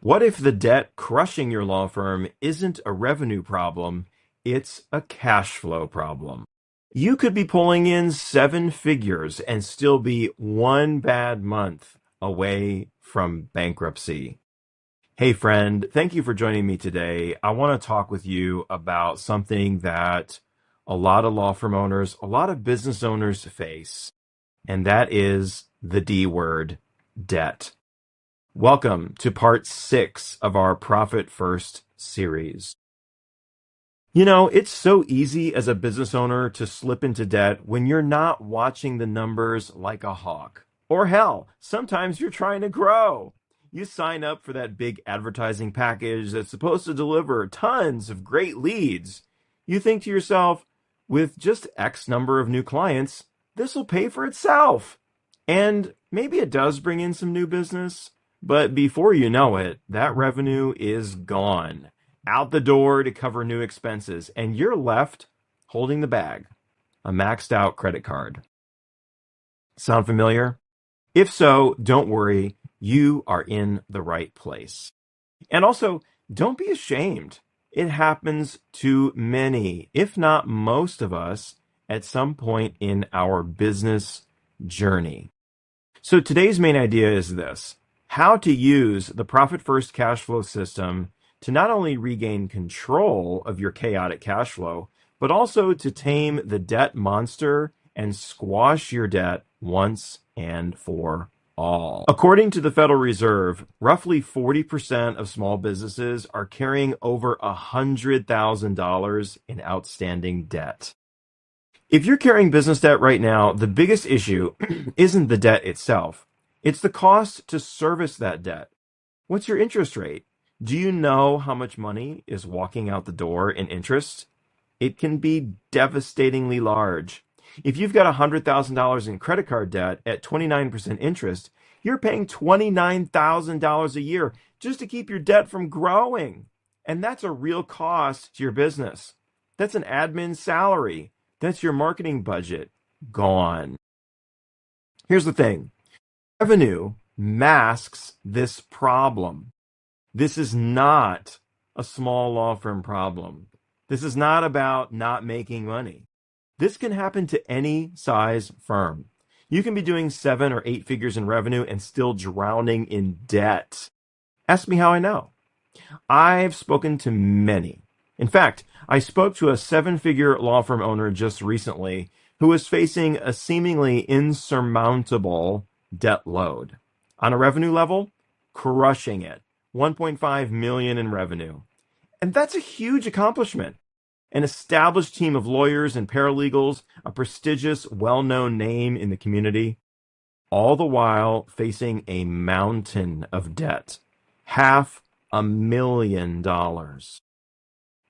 What if the debt crushing your law firm isn't a revenue problem, it's a cash flow problem? You could be pulling in 7 figures and still be one bad month away from bankruptcy. Hey friend, thank you for joining me today. I want to talk with you about something that a lot of law firm owners, a lot of business owners face, and that is the D word, debt. Welcome to part 6 of our Profit First series. You know, it's so easy as a business owner to slip into debt when you're not watching the numbers like a hawk. Or hell, sometimes you're trying to grow. You sign up for that big advertising package that's supposed to deliver tons of great leads. You think to yourself, with just X number of new clients, this will pay for itself. And maybe it does bring in some new business. But before you know it, that revenue is gone, out the door to cover new expenses, and you're left holding the bag, a maxed out credit card. Sound familiar? If so, don't worry, you are in the right place. And also, don't be ashamed. It happens to many, if not most of us, at some point in our business journey. So today's main idea is this: how to use the Profit First cash flow system to not only regain control of your chaotic cash flow, but also to tame the debt monster and squash your debt once and for all. According to the Federal Reserve, roughly 40% of small businesses are carrying over $100,000 in outstanding debt. If you're carrying business debt right now, the biggest issue isn't the debt itself. It's the cost to service that debt. What's your interest rate? Do you know how much money is walking out the door in interest? It can be devastatingly large. If you've got $100,000 in credit card debt at 29% interest, you're paying $29,000 a year just to keep your debt from growing. And that's a real cost to your business. That's an admin salary. That's your marketing budget gone. Here's the thing. Revenue masks this problem. This is not a small law firm problem. This is not about not making money. This can happen to any size firm. You can be doing 7 or 8 figures in revenue and still drowning in debt. Ask me how I know. I've spoken to many. In fact, I spoke to a 7-figure law firm owner just recently who was facing a seemingly insurmountable debt load. On a revenue level, crushing it. 1.5 million in revenue. And that's a huge accomplishment. An established team of lawyers and paralegals, a prestigious, well-known name in the community, all the while facing a mountain of debt. $500,000.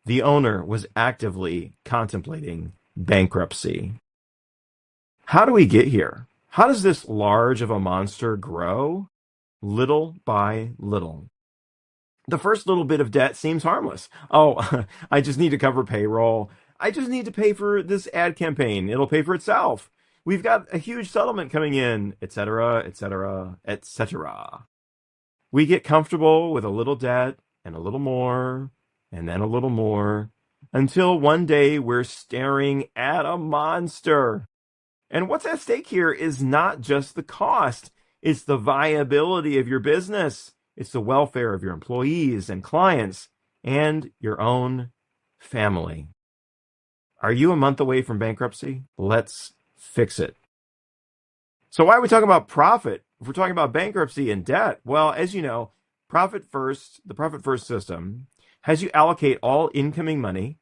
The owner was actively contemplating bankruptcy. How do we get here? How does this large of a monster grow? Little by little. The first little bit of debt seems harmless. Oh, I just need to cover payroll. I just need to pay for this ad campaign. It'll pay for itself. We've got a huge settlement coming in, etc., etc., etc. We get comfortable with a little debt and a little more, and then a little more, until one day we're staring at a monster. And what's at stake here is not just the cost. It's the viability of your business. It's the welfare of your employees and clients and your own family. Are you a month away from bankruptcy? Let's fix it. So why are we talking about profit if we're talking about bankruptcy and debt? Well, as you know, the Profit First system has you allocate all incoming money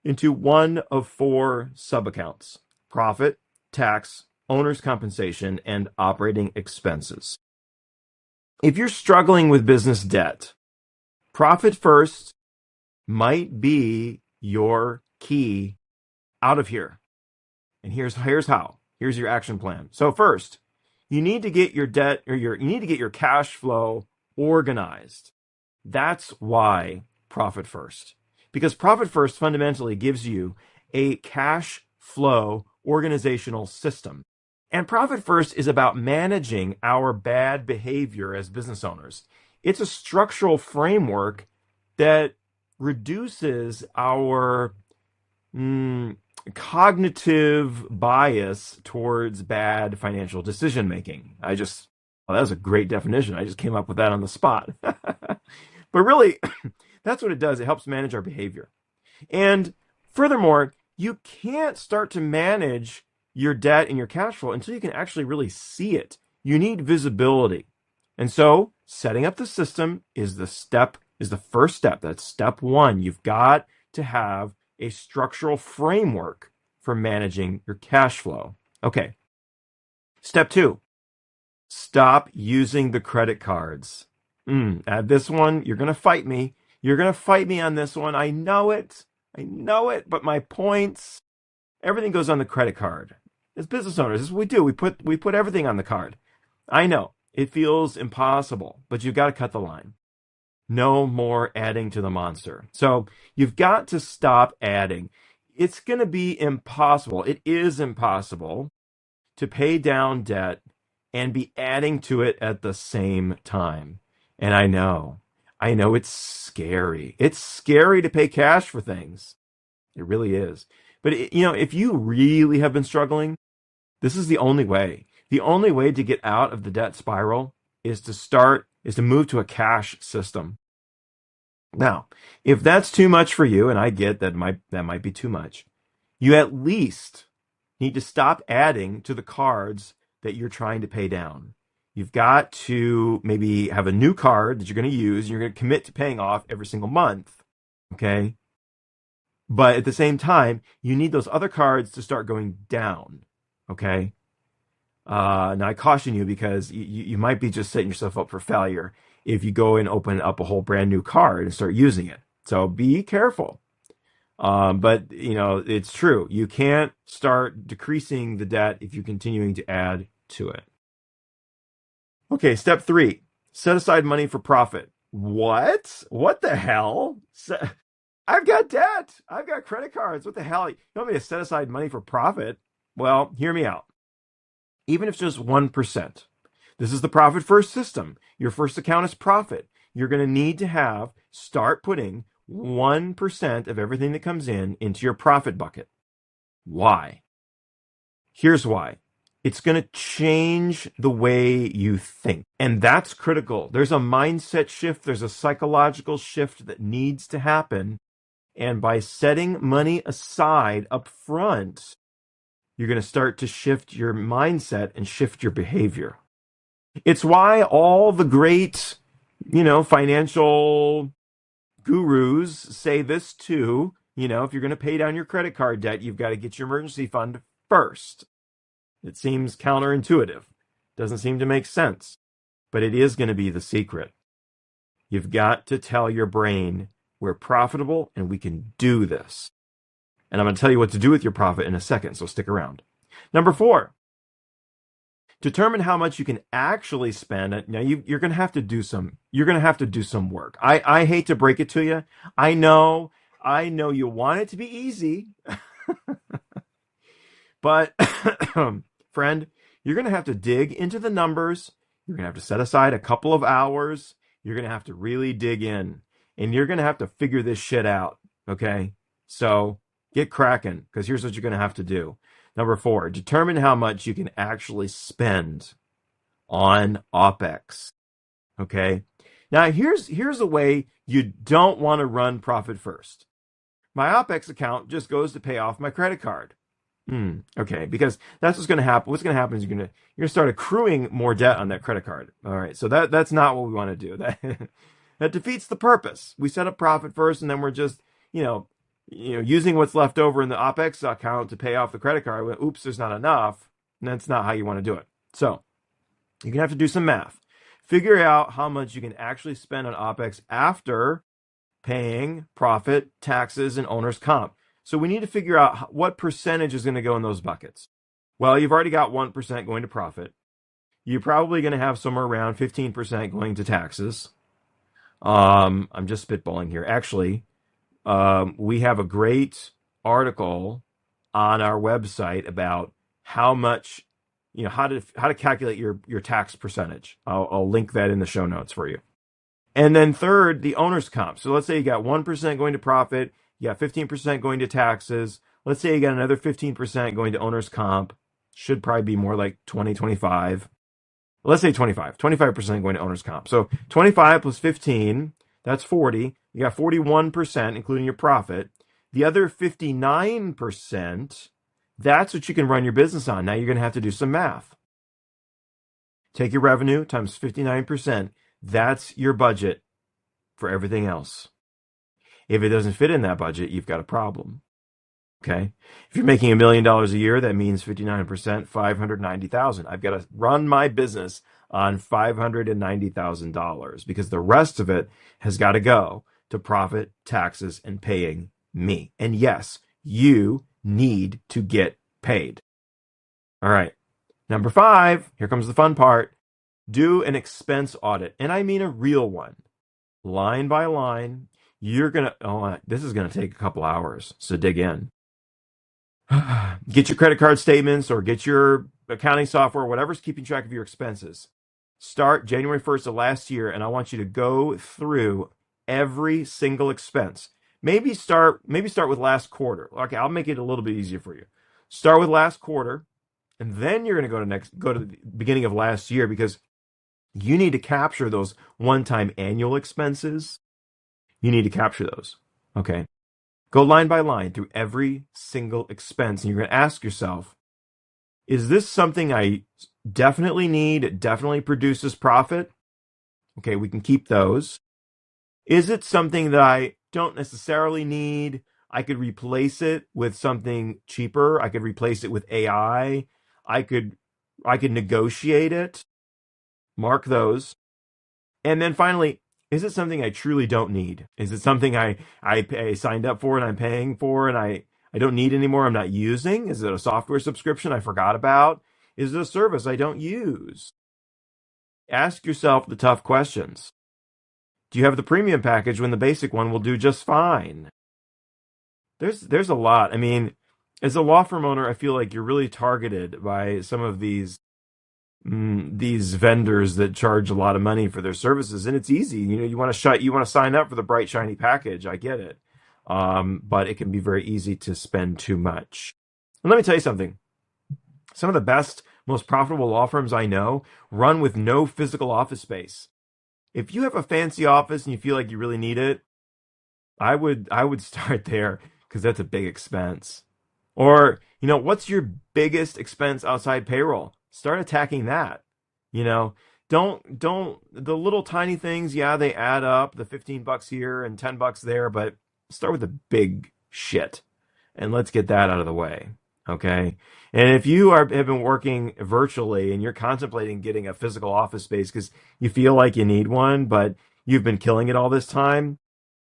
into one of 4 sub-accounts: profit, tax, owner's compensation, and operating expenses. If you're struggling with business debt, Profit First might be your key out of here. And here's how. Here's your action plan. So first, you need to get your debt or you need to get your cash flow organized. That's why Profit First. Because Profit First fundamentally gives you a cash flow organizational system. And Profit First is about managing our bad behavior as business owners. It's a structural framework that reduces our cognitive bias towards bad financial decision making. Well, that was a great definition. I just came up with that on the spot. But really, that's what it does. It helps manage our behavior. And furthermore, you can't start to manage your debt and your cash flow until you can actually really see it. You need visibility. And so setting up the system is the first step. That's step one. You've got to have a structural framework for managing your cash flow. Okay. Step two, stop using the credit cards. At this one, you're going to fight me. You're going to fight me on this one. I know it. But my points, everything goes on the credit card. As business owners, this is what we do. We put everything on the card. I know it feels impossible, but you've got to cut the line. No more adding to the monster. So you've got to stop adding. It's going to be impossible. It is impossible to pay down debt and be adding to it at the same time. And I know it's scary. It's scary to pay cash for things. It really is. But if you really have been struggling, this is the only way. The only way to get out of the debt spiral is to move to a cash system. Now, if that's too much for you, and I get that might be too much, you at least need to stop adding to the cards that you're trying to pay down. You've got to maybe have a new card that you're going to use, and you're going to commit to paying off every single month, okay? But at the same time, you need those other cards to start going down, okay? Now, I caution you because you might be just setting yourself up for failure if you go and open up a whole brand new card and start using it. So be careful. But, it's true. You can't start decreasing the debt if you're continuing to add to it. Okay, step 3, set aside money for profit. What? What the hell? I've got debt. I've got credit cards. What the hell? You want me to set aside money for profit? Well, hear me out. Even if it's just 1%, this is the profit first system. Your first account is profit. You're going to need to start putting 1% of everything that comes in into your profit bucket. Why? Here's why. It's going to change the way you think. And that's critical. There's a mindset shift. There's a psychological shift that needs to happen. And by setting money aside up front, you're going to start to shift your mindset and shift your behavior. It's why all the great, financial gurus say this too. If you're going to pay down your credit card debt, you've got to get your emergency fund first. It seems counterintuitive. Doesn't seem to make sense. But it is going to be the secret. You've got to tell your brain, we're profitable and we can do this. And I'm going to tell you what to do with your profit in a second, so stick around. Number 4, determine how much you can actually spend. Now you're going to have to do some work. I hate to break it to you. I know you want it to be easy. But friend, you're going to have to dig into the numbers. You're going to have to set aside a couple of hours. You're going to have to really dig in, and you're going to have to figure this shit out. Okay. So get cracking, because here's what you're going to have to do. Number 4, determine how much you can actually spend on OPEX. Okay. Now here's a way you don't want to run profit first. My OPEX account just goes to pay off my credit card. Okay, because that's what's going to happen. What's going to happen is you're going to start accruing more debt on that credit card. All right, so that's not what we want to do. That defeats the purpose. We set up profit first, and then we're just using what's left over in the OPEX account to pay off the credit card. Oops, there's not enough. And that's not how you want to do it. So you're going to have to do some math. Figure out how much you can actually spend on OPEX after paying profit, taxes, and owner's comp. So we need to figure out what percentage is going to go in those buckets. Well, you've already got 1% going to profit. You're probably going to have somewhere around 15% going to taxes. I'm just spitballing here. Actually, we have a great article on our website about how much, how to calculate your tax percentage. I'll link that in the show notes for you. And then third, the owner's comp. So let's say you got 1% going to profit, you got 15% going to taxes. Let's say you got another 15% going to owner's comp. Should probably be more like 20, 25. Let's say 25% going to owner's comp. So 25 plus 15, that's 40. You got 41%, including your profit. The other 59%, that's what you can run your business on. Now you're going to have to do some math. Take your revenue times 59%. That's your budget for everything else. If it doesn't fit in that budget, you've got a problem. Okay. If you're making $1 million a year, that means 59%, $590,000. I've got to run my business on $590,000 because the rest of it has got to go to profit, taxes, and paying me. And yes, you need to get paid. All right. Number 5, here comes the fun part. Do an expense audit. And I mean a real one. Line by line. This is going to take a couple hours, so dig in. Get your credit card statements or get your accounting software, whatever's keeping track of your expenses. Start January 1st of last year, and I want you to go through every single expense. Maybe start with last quarter. Okay, I'll make it a little bit easier for you. Start with last quarter, and then you're going to go to the beginning of last year because you need to capture those one-time annual expenses. You need to capture those. Okay. Go line by line through every single expense, and you're going to ask yourself, is this something I definitely need? It definitely produces profit? Okay, we can keep those. Is it something that I don't necessarily need? I could replace it with something cheaper. I could replace it with AI. I could negotiate it. Mark those. And then finally, is it something I truly don't need? Is it something I signed up for and I'm paying for and I don't need anymore, I'm not using? Is it a software subscription I forgot about? Is it a service I don't use? Ask yourself the tough questions. Do you have the premium package when the basic one will do just fine? There's a lot. I mean, as a law firm owner, I feel like you're really targeted by some of these vendors that charge a lot of money for their services, and it's easy. You want to sign up for the bright shiny package. I get it, but it can be very easy to spend too much. And let me tell you something. Some of the best, most profitable law firms I know run with no physical office space. If you have a fancy office and you feel like you really need it, I would start there because that's a big expense. Or, what's your biggest expense outside payroll? Start attacking that. Don't the little tiny things, they add up, the $15 here and $10 there, but start with the big shit and let's get that out of the way. Okay. And if you have been working virtually and you're contemplating getting a physical office space because you feel like you need one, but you've been killing it all this time,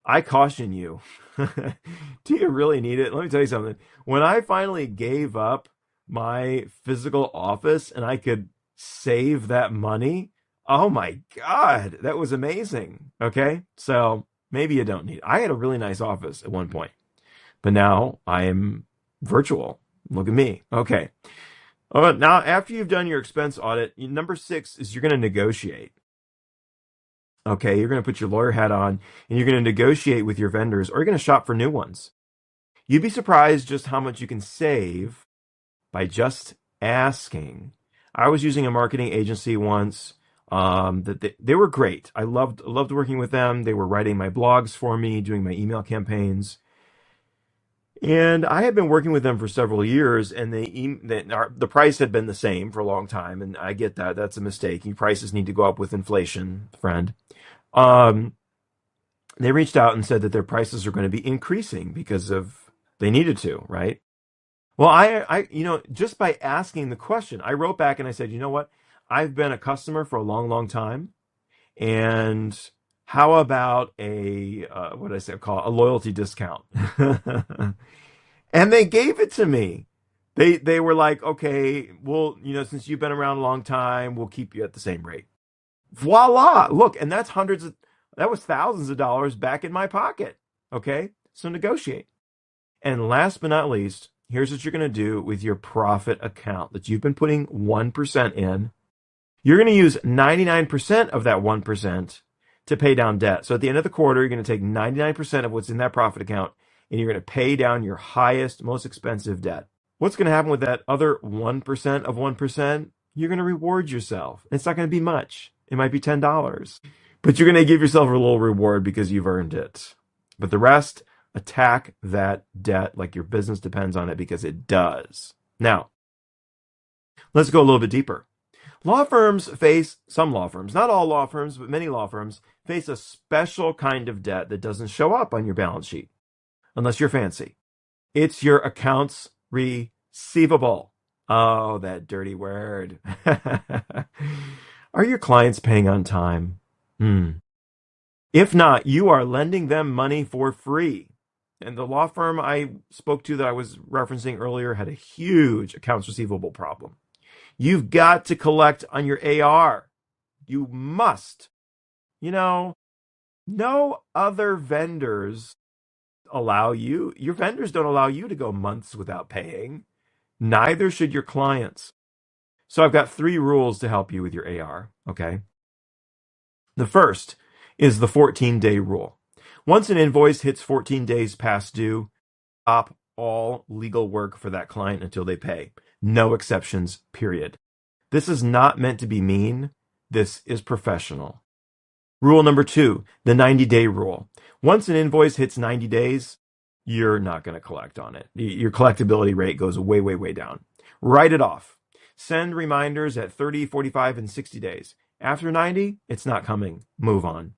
I caution you. Do you really need it? Let me tell you something. When I finally gave up my physical office and I could save that money, oh my God, that was amazing. Okay. So maybe you don't need it. I had a really nice office at one point, but now I am virtual. Look at me. Okay. Now, after you've done your expense audit, number 6 is you're going to negotiate. Okay. You're going to put your lawyer hat on and you're going to negotiate with your vendors, or you're going to shop for new ones. You'd be surprised just how much you can save by just asking. I was using a marketing agency once that they were great. I loved working with them. They were writing my blogs for me, doing my email campaigns. And I had been working with them for several years, and the price had been the same for a long time. And I get that. That's a mistake. Your prices need to go up with inflation, friend. They reached out and said that their prices are going to be increasing because they needed to, right? Well, I just by asking the question, I wrote back and I said, you know what? I've been a customer for a long, long time. And how about what did I say? Call it a loyalty discount. And they gave it to me. They were like, okay, well, since you've been around a long time, we'll keep you at the same rate. Voila. Look, and that was thousands of dollars back in my pocket. Okay. So negotiate. And last but not least, here's what you're going to do with your profit account that you've been putting 1% in. You're going to use 99% of that 1% to pay down debt. So at the end of the quarter, you're going to take 99% of what's in that profit account, and you're going to pay down your highest, most expensive debt. What's going to happen with that other 1% of 1%? You're going to reward yourself. It's not going to be much. It might be $10, but you're going to give yourself a little reward because you've earned it. But the rest, attack that debt like your business depends on it, because it does. Now, let's go a little bit deeper. Some law firms, not all law firms, but many law firms face a special kind of debt that doesn't show up on your balance sheet, unless you're fancy. It's your accounts receivable. Oh, that dirty word. Are your clients paying on time? If not, you are lending them money for free. And the law firm I spoke to that I was referencing earlier had a huge accounts receivable problem. You've got to collect on your AR. You must. No other vendors your vendors don't allow you to go months without paying. Neither should your clients. So I've got 3 rules to help you with your AR, okay? The first is the 14-day rule. Once an invoice hits 14 days past due, stop all legal work for that client until they pay. No exceptions, period. This is not meant to be mean. This is professional. Rule number 2, the 90-day rule. Once an invoice hits 90 days, you're not going to collect on it. Your collectability rate goes way, way, way down. Write it off. Send reminders at 30, 45, and 60 days. After 90, it's not coming. Move on.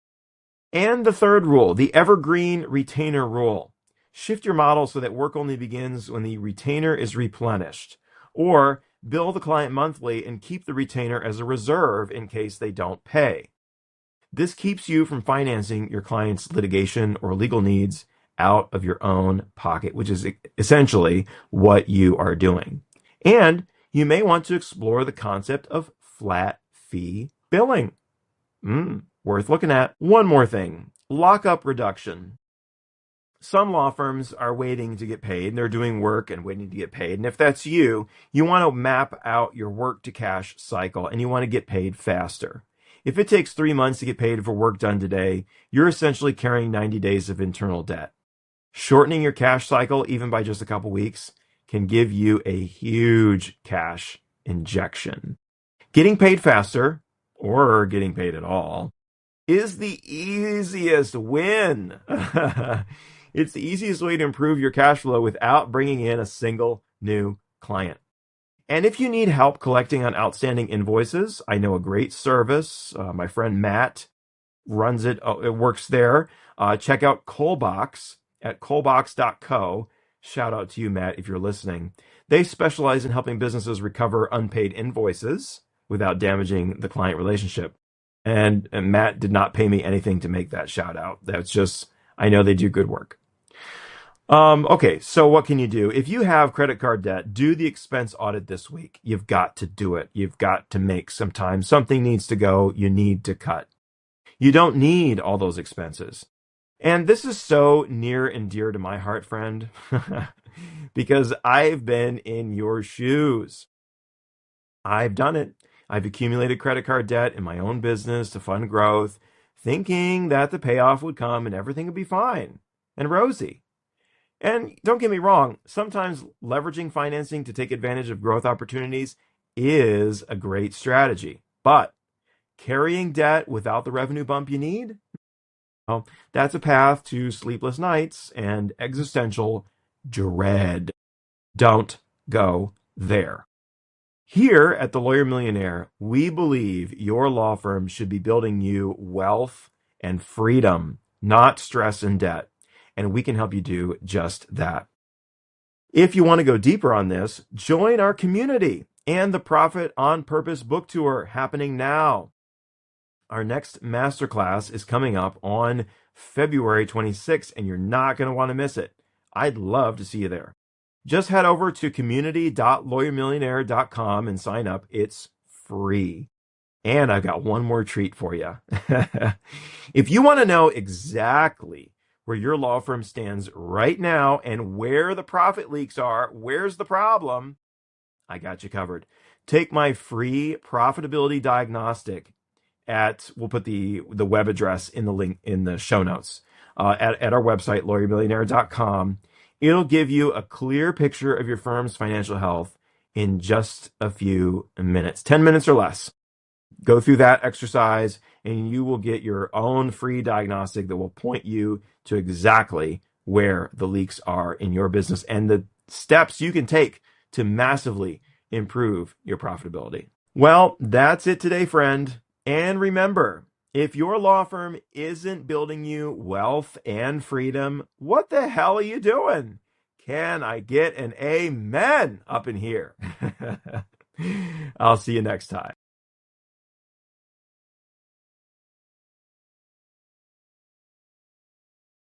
And the third rule, the evergreen retainer rule. Shift your model so that work only begins when the retainer is replenished. Or bill the client monthly and keep the retainer as a reserve in case they don't pay. This keeps you from financing your client's litigation or legal needs out of your own pocket, which is essentially what you are doing. And you may want to explore the concept of flat fee billing. Worth looking at. One more thing, lockup reduction. Some law firms are waiting to get paid, and they're doing work and waiting to get paid. And if that's you, you want to map out your work to cash cycle, and you want to get paid faster. If it takes 3 months to get paid for work done today, you're essentially carrying 90 days of internal debt. Shortening your cash cycle, even by just a couple weeks, can give you a huge cash injection. Getting paid faster, or getting paid at all, is the easiest win. It's the easiest way to improve your cash flow without bringing in a single new client. And if you need help collecting on outstanding invoices, I know a great service. My friend Matt runs it. It works there. Check out Colebox at colebox.co. Shout out to you, Matt, if you're listening. They specialize in helping businesses recover unpaid invoices without damaging the client relationship. And Matt did not pay me anything to make that shout out. That's just, I know they do good work. Okay, so what can you do? If you have credit card debt, do the expense audit this week. You've got to do it. You've got to make some time. Something needs to go. You need to cut. You don't need all those expenses. And this is so near and dear to my heart, friend, because I've been in your shoes. I've done it. I've accumulated credit card debt in my own business to fund growth, thinking that the payoff would come and everything would be fine and rosy. And don't get me wrong, sometimes leveraging financing to take advantage of growth opportunities is a great strategy. But carrying debt without the revenue bump you need, well, that's a path to sleepless nights and existential dread. Don't go there. Here at the Lawyer Millionaire, we believe your law firm should be building you wealth and freedom, not stress and debt. And we can help you do just that. If you want to go deeper on this, join our community and the Profit on Purpose book tour happening now. Our next masterclass is coming up on February 26th, and you're not going to want to miss it. I'd love to see you there. Just head over to community.lawyermillionaire.com and sign up. It's free. And I've got one more treat for you. If you want to know exactly where your law firm stands right now and where the profit leaks are, where's the problem, I got you covered. Take my free profitability diagnostic. we'll put the web address in the link in the show notes, at our website, lawyermillionaire.com. It'll give you a clear picture of your firm's financial health in just a few minutes, 10 minutes or less. Go through that exercise and you will get your own free diagnostic that will point you to exactly where the leaks are in your business and the steps you can take to massively improve your profitability. Well, that's it today, friend. And remember, if your law firm isn't building you wealth and freedom, what the hell are you doing? Can I get an amen up in here? I'll see you next time.